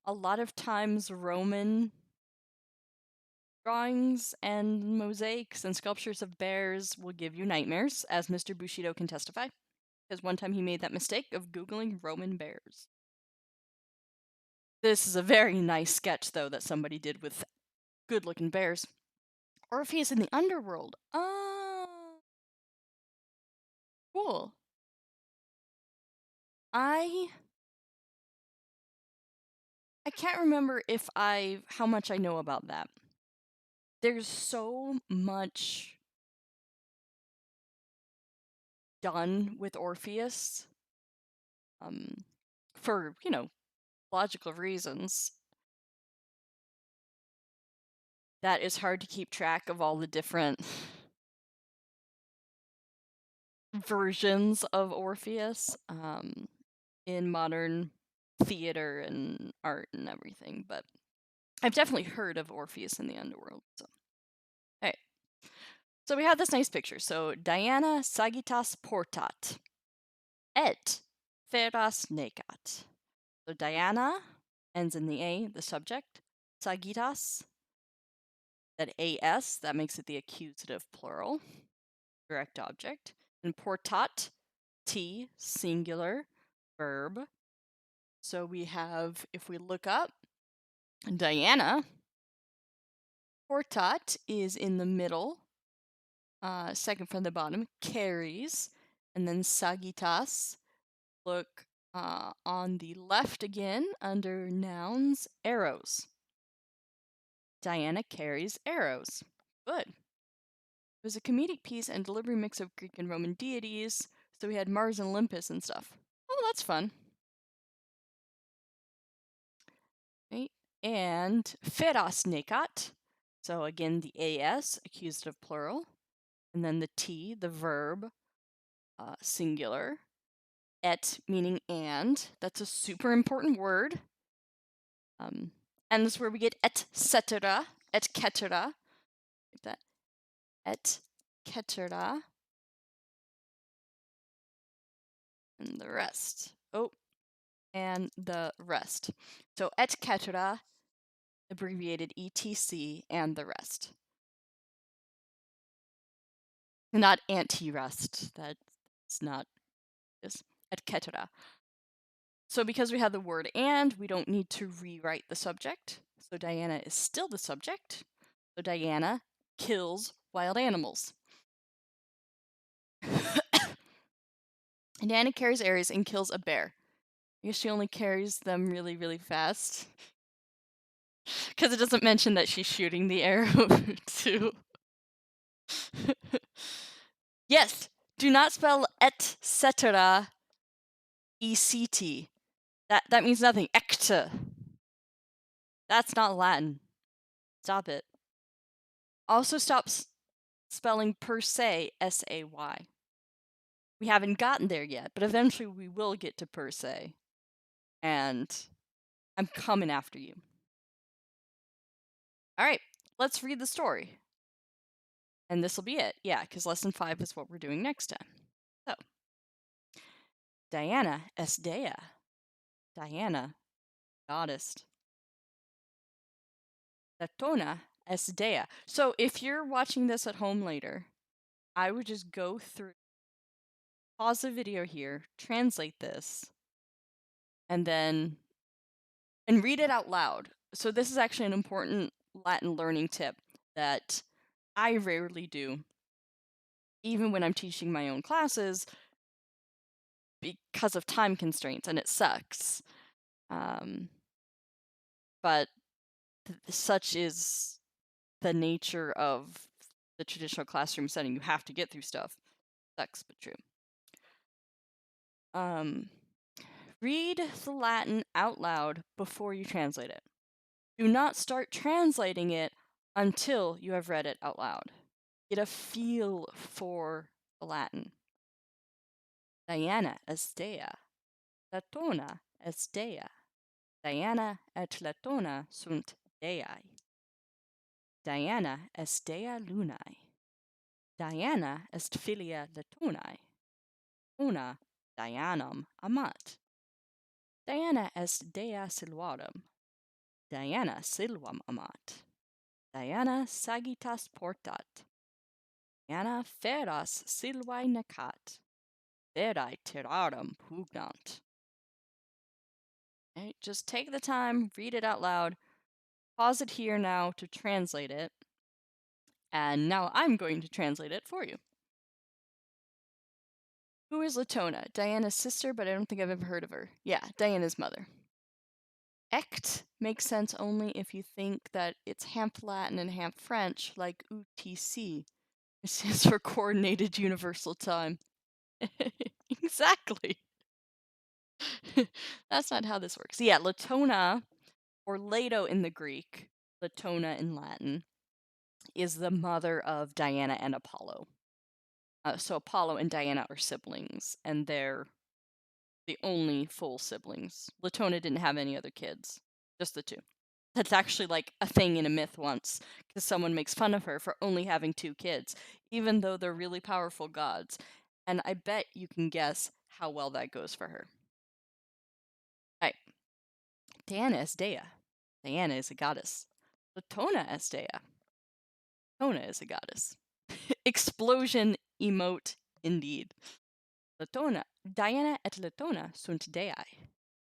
A lot of times Roman drawings and mosaics and sculptures of bears will give you nightmares, as Mr. Bushido can testify. Because one time he made that mistake of Googling Roman bears. This is a very nice sketch, though, that somebody did with good-looking bears. Orpheus in the underworld. Cool. I I can't remember how much I know about that. There's so much done with Orpheus, um, for, logical reasons, that it's hard to keep track of all the different versions of Orpheus, in modern theater and art and everything, but I've definitely heard of Orpheus in the underworld, so alright. So we have this nice picture. So Diana sagitas portat, et feras necat. So Diana ends in the A, the subject. Sagitas, that AS, that makes it the accusative plural, direct object. And portat, T, singular, verb. So we have, if we look up, Diana, portat is in the middle, second from the bottom, carries, and then sagitas, look on the left again under nouns, arrows. Diana carries arrows. Good. It was a comedic piece and deliberate mix of Greek and Roman deities, so we had Mars and Olympus and stuff. Oh, that's fun. Right? And feras nekat, so again the AS, accusative plural, and then the T, the verb, singular. Et meaning and. That's a super important word. And this is where we get et cetera, et cetera. Like that. Et cetera. And the rest. Oh, and the rest. So et cetera, abbreviated ETC, and the rest. Not anti-rest. That's not this. Et cetera. So because we have the word and, we don't need to rewrite the subject. So Diana is still the subject. So Diana kills wild animals. Diana carries arrows and kills a bear. I guess she only carries them really, really fast. Because it doesn't mention that she's shooting the arrow, too. Yes, do not spell et cetera ECT. That means nothing. Ecta. That's not Latin. Stop it. Also stop spelling per se S-A-Y. We haven't gotten there yet, but eventually we will get to per se. And I'm coming after you. Alright, let's read the story. And this will be it. Yeah, because lesson 5 is what we're doing next time. So, Diana es dea. Diana, goddess. Latona es dea. So if you're watching this at home later, I would just go through, pause the video here, translate this, and read it out loud. So this is actually an important Latin learning tip that I rarely do, even when I'm teaching my own classes, because of time constraints, and it sucks. But such is the nature of the traditional classroom setting. You have to get through stuff. Sucks, but true. Read the Latin out loud before you translate it. Do not start translating it until you have read it out loud. Get a feel for the Latin. Diana est dea. Latona est dea. Diana et Latona sunt deae. Diana est dea lunae. Diana est filia Latonae. Una Dianam amat. Diana est dea silvarum. Diana silvam amat. Diana sagitas portat. Diana feras silvae necat. Ferae terrarum pugnant. Okay? Just take the time, read it out loud, pause it here now to translate it, and now I'm going to translate it for you. Who is Latona? Diana's sister, but I don't think I've ever heard of her. Yeah, Diana's mother. Ect makes sense only if you think that it's half Latin and half French, like UTC. It stands for Coordinated Universal Time. Exactly. That's not how this works. Yeah, Latona, or Leto in the Greek, Latona in Latin, is the mother of Diana and Apollo. So Apollo and Diana are siblings, and they're the only full siblings. Latona didn't have any other kids, just the two. That's actually like a thing in a myth once, because someone makes fun of her for only having two kids, even though they're really powerful gods. And I bet you can guess how well that goes for her. Right. Diana is Dea. Diana is a goddess. Latona is Dea. Latona is a goddess. Explosion emote indeed. Latona. Diana et Latona sunt Dei.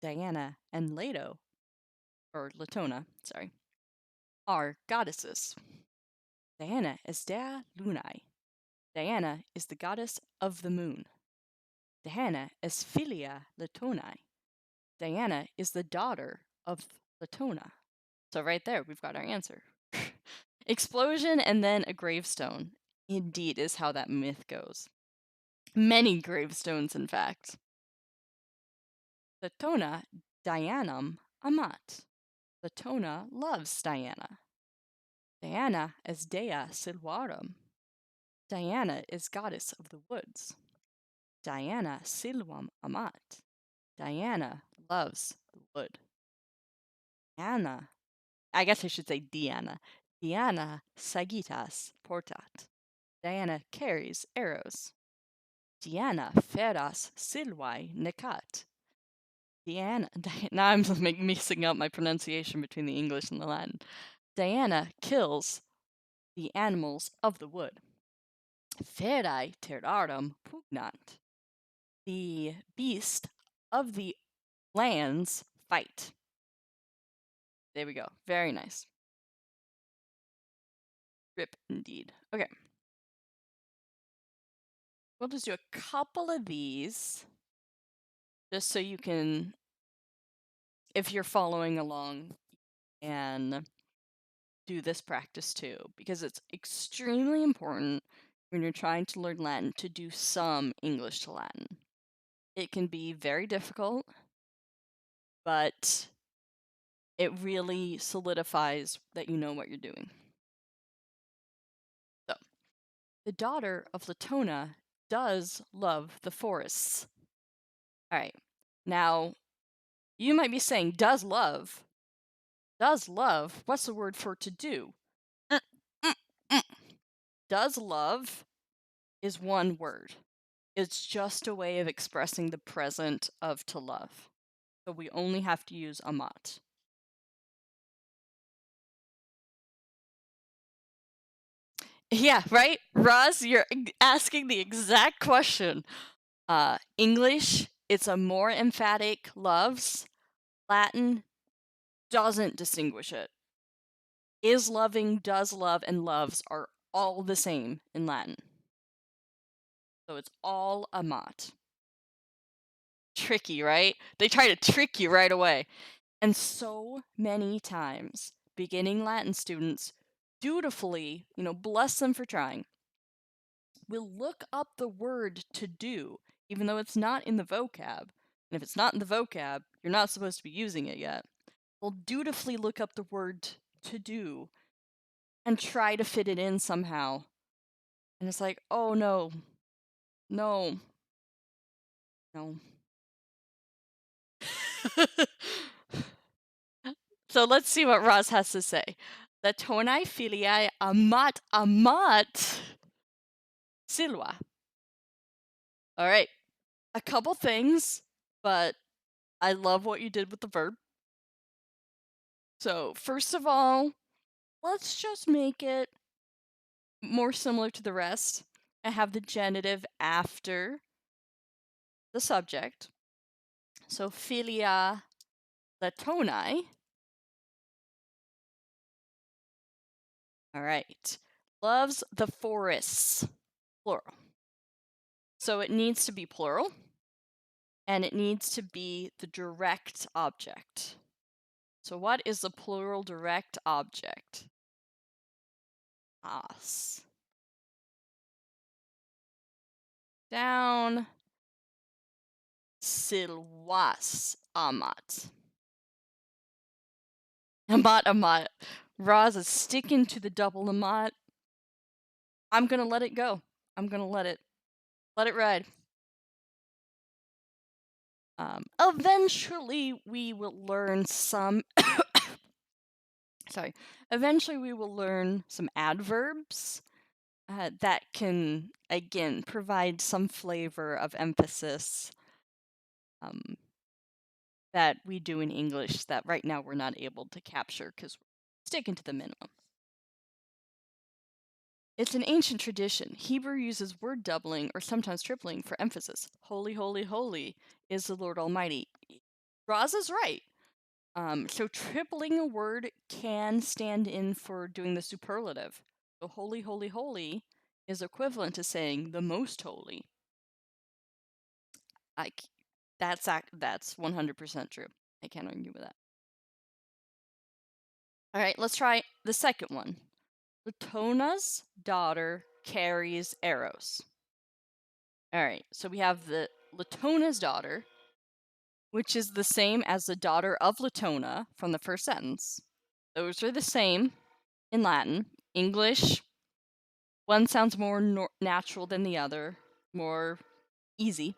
Diana and Leto, or Latona, sorry, are goddesses. Diana is Dea Lunae. Diana is the goddess of the moon. Diana is Filia Latonae. Diana is the daughter of Latona. So right there, we've got our answer. Explosion and then a gravestone. Indeed, is how that myth goes. Many gravestones, in fact. Latona Dianam amat. Latona loves Diana. Diana is Dea Silvarum. Diana is goddess of the woods. Diana Silvam amat. Diana loves the wood. Diana, I guess I should say Diana. Diana sagitas portat. Diana carries arrows. Diana feras silvae necat. Diana, now I'm mixing up my pronunciation between the English and the Latin. Diana kills the animals of the wood. Ferae terrarum pugnant. The beast of the lands fight. There we go. Very nice. Rip indeed. Okay. We'll just do a couple of these just so you can, if you're following along, and do this practice too, because it's extremely important when you're trying to learn Latin to do some English to Latin. It can be very difficult, but it really solidifies that you know what you're doing. So, the daughter of Latona does love the forests. All right. Now, you might be saying, does love? Does love? What's the word for to do? Does love is one word. It's just a way of expressing the present of to love. So we only have to use amat. Yeah, right? Roz, you're asking the exact question. English, it's a more emphatic loves. Latin doesn't distinguish it. Is loving, does love, and loves are all the same in Latin. So it's all amat. Tricky, right? They try to trick you right away. And so many times, beginning Latin students dutifully, bless them for trying, will look up the word to do, even though it's not in the vocab. And if it's not in the vocab, you're not supposed to be using it yet. Will dutifully look up the word to do and try to fit it in somehow. And it's like, oh no, no, no. So let's see what Roz has to say. Latonai filiae amat silva. All right. A couple things, but I love what you did with the verb. So, first of all, let's just make it more similar to the rest and have the genitive after the subject. So, filia Latoni. All right. Loves the forests. Plural. So it needs to be plural, and it needs to be the direct object. So what is the plural direct object? As. Down. Silwas amat. Amat. Roz is sticking to the double amat. I'm gonna let it go. I'm gonna let it ride. Eventually we will learn some sorry. Eventually we will learn some adverbs that can again provide some flavor of emphasis that we do in English that right now we're not able to capture because we're sticking to the minimum. It's an ancient tradition. Hebrew uses word doubling or sometimes tripling for emphasis. Holy, holy, holy is the Lord Almighty. Roz is right. So tripling a word can stand in for doing the superlative. So holy, holy, holy is equivalent to saying the most holy. That's 100% true. I can't argue with that. All right, let's try the second one. Latona's daughter carries arrows. All right, so we have the Latona's daughter, which is the same as the daughter of Latona from the first sentence. Those are the same in Latin. English, one sounds more natural than the other, more easy.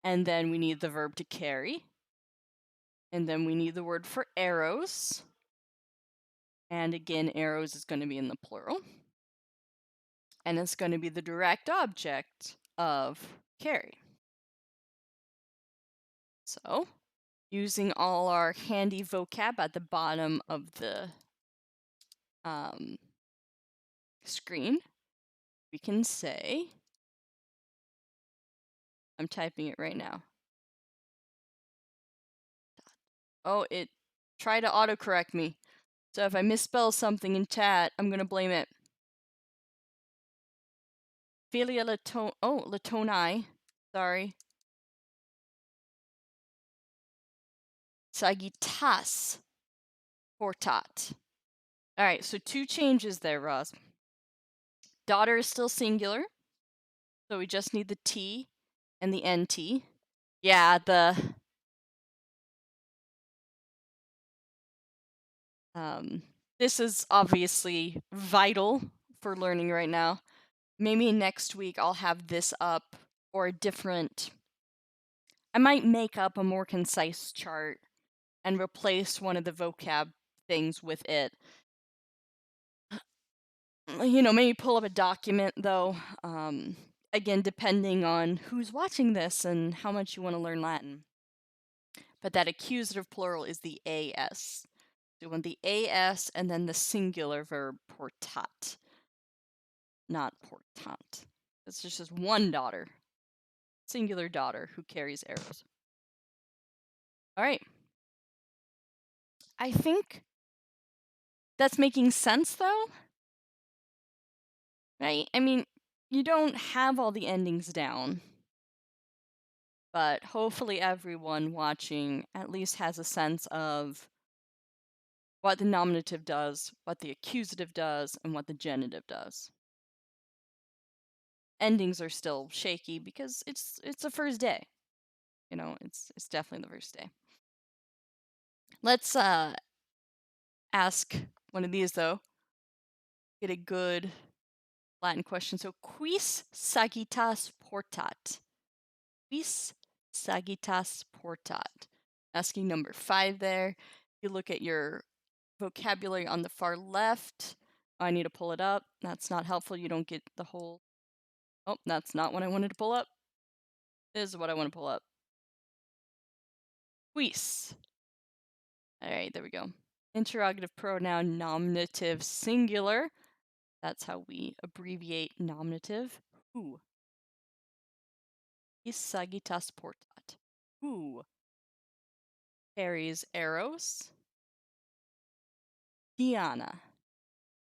And then we need the verb to carry. And then we need the word for arrows. And again, arrows is going to be in the plural. And it's going to be the direct object of carry. So, using all our handy vocab at the bottom of the screen, we can say, I'm typing it right now. Oh, it tried to autocorrect me. So if I misspell something in chat, I'm going to blame it. Philia Latoni. Sorry. Sagitas portat. All right, so 2 changes there, Roz. Daughter is still singular, so we just need the T and the NT. Yeah, this is obviously vital for learning right now. Maybe next week I'll have this up or a different. I might make up a more concise chart and replace one of the vocab things with it. Maybe pull up a document though. Again, depending on who's watching this and how much you want to learn Latin. But that accusative plural is the as. So we want the as and then the singular verb portat, not portant. It's just one daughter, singular daughter who carries arrows. All right. I think that's making sense though, right? I mean, you don't have all the endings down, but hopefully everyone watching at least has a sense of what the nominative does, what the accusative does, and what the genitive does. Endings are still shaky because it's the first day. It's definitely the first day. Let's ask one of these though. Get a good Latin question. So, quis sagittas portat? Quis sagittas portat? Asking number 5 there. You look at your vocabulary on the far left. I need to pull it up. That's not helpful. You don't get the whole. Oh, that's not what I wanted to pull up. This is what I want to pull up. Quis. All right, there we go. Interrogative pronoun nominative singular. That's how we abbreviate nominative. Who? Quis sagittas portat? Who? carries arrows. Diana.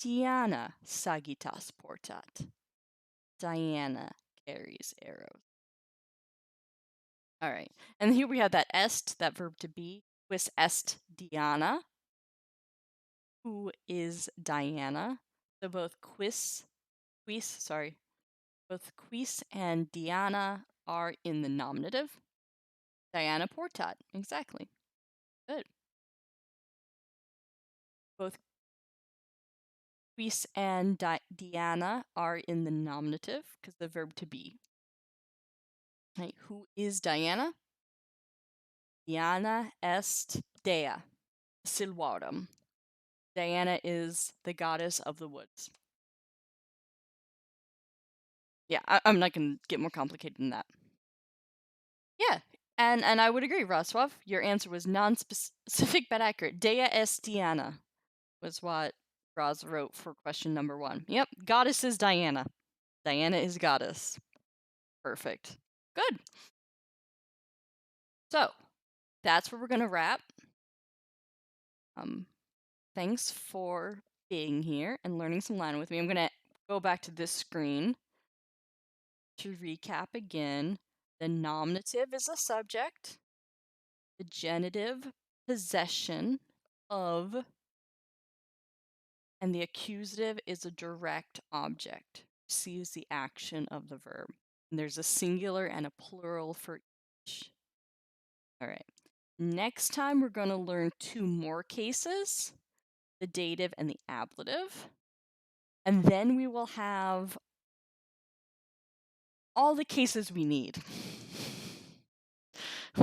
Diana sagitas portat. Diana carries arrows. All right. And here we have that est, that verb to be. Quis est Diana? Who is Diana? So both both quis and Diana are in the nominative. Diana portat, exactly. Good. Both quis and Diana are in the nominative because the verb to be. Right. Who is Diana? Diana est dea silvarum. Diana is the goddess of the woods. Yeah, I'm not going to get more complicated than that. Yeah, and I would agree, Roswav. Your answer was non-specific but accurate. Dea est Diana was what Roz wrote for question number 1. Yep, goddess is Diana. Diana is goddess. Perfect. Good. So, that's where we're going to wrap. Thanks for being here and learning some Latin with me. I'm going to go back to this screen to recap again. The nominative is a subject. The genitive, possession of, and the accusative is a direct object, receives the action of the verb. And there's a singular and a plural for each. All right. Next time, we're going to learn 2 more cases, the dative and the ablative. And then we will have all the cases we need.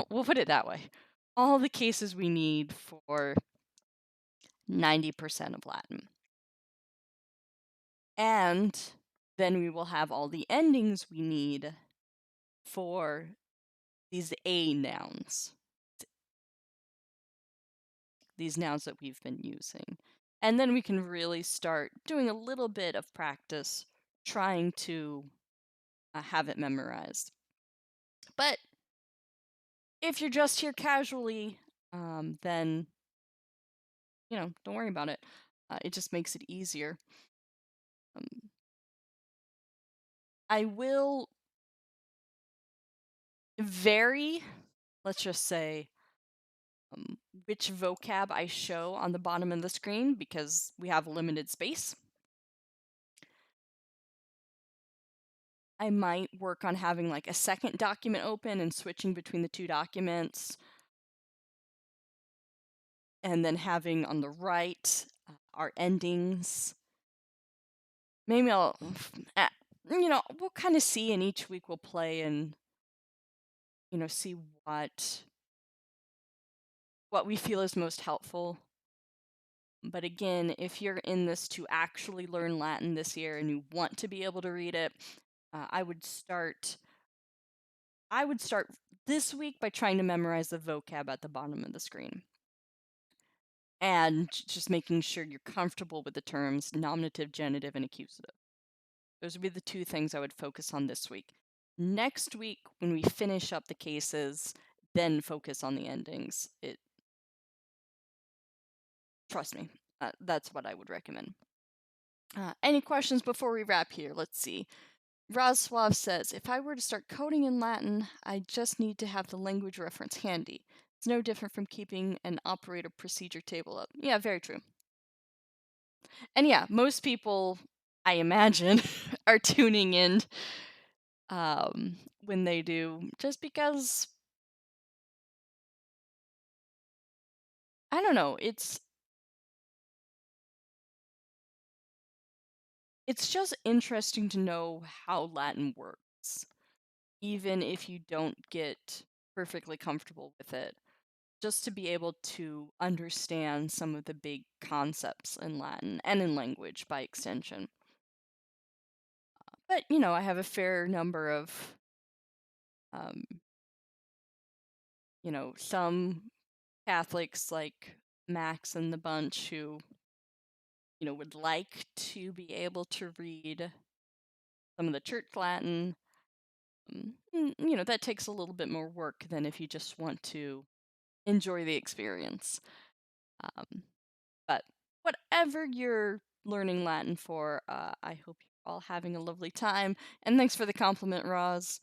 We'll put it that way. All the cases we need for 90% of Latin. And then we will have all the endings we need for these A nouns, these nouns that we've been using. And then we can really start doing a little bit of practice trying to have it memorized. But if you're just here casually, then, don't worry about it. It just makes it easier. I will vary, let's just say, which vocab I show on the bottom of the screen because we have limited space. I might work on having like a second document open and switching between the 2 documents. And then having on the right our endings. Maybe I'll, we'll kind of see, and each week we'll play and, see what we feel is most helpful. But again, if you're in this to actually learn Latin this year and you want to be able to read it, I would start this week by trying to memorize the vocab at the bottom of the screen. And just making sure you're comfortable with the terms nominative, genitive, and accusative. Those would be the 2 things I would focus on this week. Next week, when we finish up the cases, then focus on the endings. Trust me, that's what I would recommend. Any questions before we wrap here? Let's see. Roswav says, if I were to start coding in Latin, I just need to have the language reference handy. It's no different from keeping an operator procedure table up. Yeah, very true. And yeah, most people, I imagine, are tuning in when they do, just because, I don't know, it's just interesting to know how Latin works, even if you don't get perfectly comfortable with it. Just to be able to understand some of the big concepts in Latin and in language by extension. But, I have a fair number of, some Catholics like Max and the bunch who, would like to be able to read some of the church Latin. That takes a little bit more work than if you just want to enjoy the experience. Um, but whatever you're learning Latin for, I hope you're all having a lovely time. And thanks for the compliment, Roz.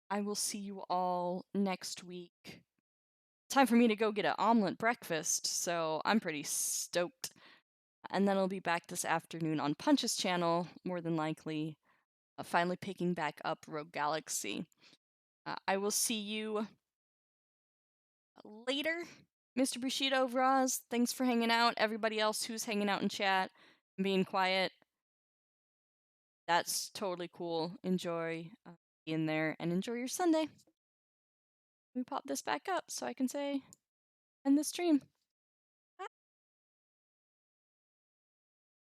I will see you all next week. Time for me to go get an omelet breakfast, so I'm pretty stoked. And then I'll be back this afternoon on Punch's channel, more than likely, finally picking back up Rogue Galaxy. I will see you later. Mr. Bushido, Roz, thanks for hanging out. Everybody else who's hanging out in chat and being quiet, that's totally cool. Enjoy being there and enjoy your Sunday. Let me pop this back up so I can say end the stream.